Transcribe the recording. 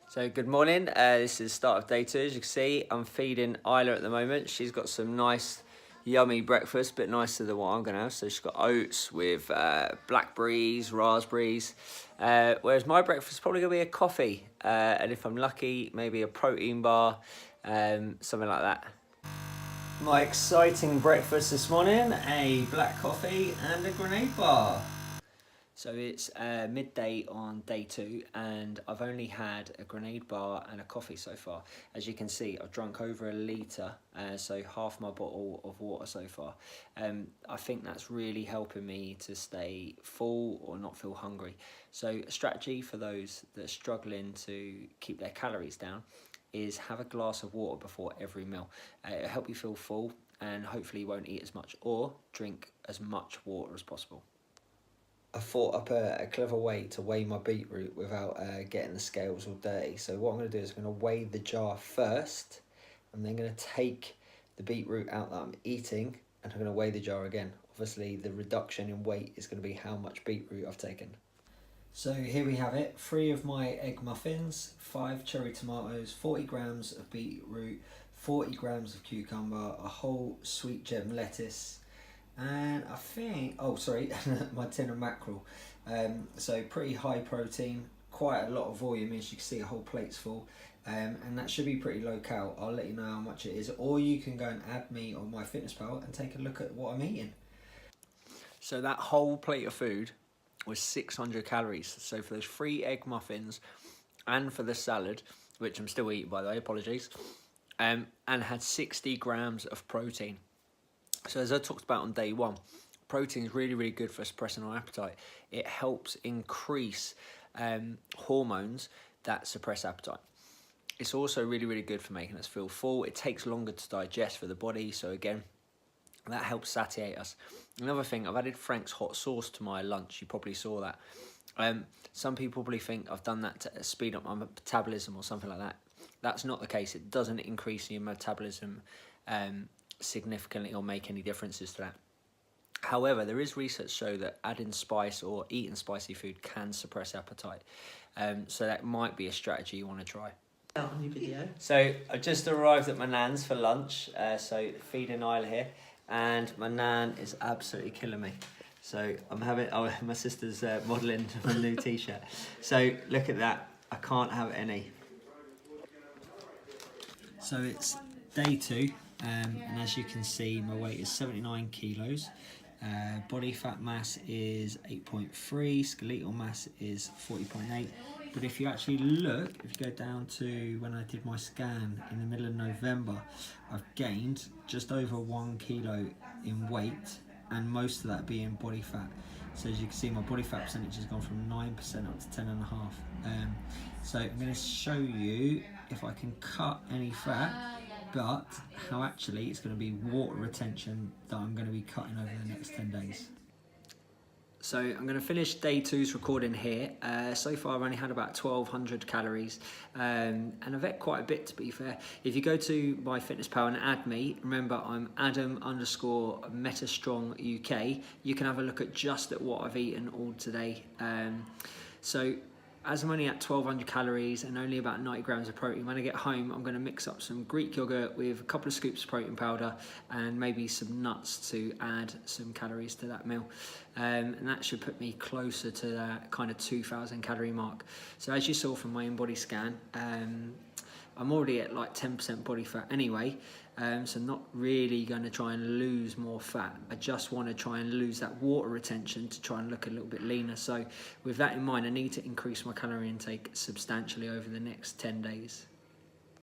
So good morning, this is the start of day 2. As you can see, I'm feeding Isla at the moment. She's got some nice yummy breakfast, a bit nicer than what I'm gonna have. So she's got oats with blackberries, raspberries, whereas my breakfast is probably gonna be a coffee, and if I'm lucky, maybe a protein bar, something like that. My exciting breakfast this morning, a black coffee and a grenade bar. So it's midday on day 2 and I've only had a grenade bar and a coffee so far. As you can see, I've drunk over a litre, so half my bottle of water so far. I think that's really helping me to stay full or not feel hungry. So a strategy for those that are struggling to keep their calories down is have a glass of water before every meal. It'll help you feel full and hopefully you won't eat as much, or drink as much water as possible. I thought up a clever way to weigh my beetroot without getting the scales all dirty. So what I'm going to do is I'm going to weigh the jar first. I'm then going to take the beetroot out that I'm eating and I'm going to weigh the jar again. Obviously the reduction in weight is going to be how much beetroot I've taken. So here we have it, 3 of my egg muffins, 5 cherry tomatoes, 40 grams of beetroot, 40 grams of cucumber, a whole sweet gem lettuce, and I think, oh sorry, my tin of mackerel. So pretty high protein, quite a lot of volume, as you can see a whole plate's full, and that should be pretty low cal. I'll let you know how much it is, or you can go and add me on MyFitnessPal and take a look at what I'm eating. So that whole plate of food was 600 calories. So for those 3 egg muffins and for the salad, which I'm still eating by the way, apologies, and had 60 grams of protein. So as I talked about on day 1, protein is really, really good for suppressing our appetite. It helps increase hormones that suppress appetite. It's also really, really good for making us feel full. It takes longer to digest for the body, so again, that helps satiate us. Another thing, I've added Frank's hot sauce to my lunch. You probably saw that. Some people probably think I've done that to speed up my metabolism or something like that. That's not the case. It doesn't increase your metabolism significantly or make any differences to that. However, there is research show that adding spice or eating spicy food can suppress appetite. So that might be a strategy you want to try. On your video. So I just arrived at my nan's for lunch, so feeding Isla here, and my nan is absolutely killing me. So I'm having, my sister's modelling my new t-shirt. So look at that, I can't have any. So it's day 2, and as you can see my weight is 79 kilos. Body fat mass is 8.3, skeletal mass is 40.8. But if you actually look, if you go down to when I did my scan in the middle of November, I've gained just over 1 kilo in weight, and most of that being body fat. So as you can see, my body fat percentage has gone from 9% up to 10.5. So I'm going to show you if I can cut any fat, but how actually it's going to be water retention that I'm going to be cutting over the next 10 days. So I'm going to finish day 2's recording here. So far I've only had about 1200 calories, and I've ate quite a bit to be fair. If you go to MyFitnessPal and add me, remember I'm Adam_MetaStrongUK, you can have a look at just at what I've eaten all today. So as I'm only at 1200 calories and only about 90 grams of protein, when I get home I'm going to mix up some Greek yogurt with a couple of scoops of protein powder and maybe some nuts to add some calories to that meal, and that should put me closer to that kind of 2000 calorie mark. So as you saw from my InBody scan, I'm already at like 10% body fat anyway, so I'm not really going to try and lose more fat. I just want to try and lose that water retention to try and look a little bit leaner. So with that in mind, I need to increase my calorie intake substantially over the next 10 days.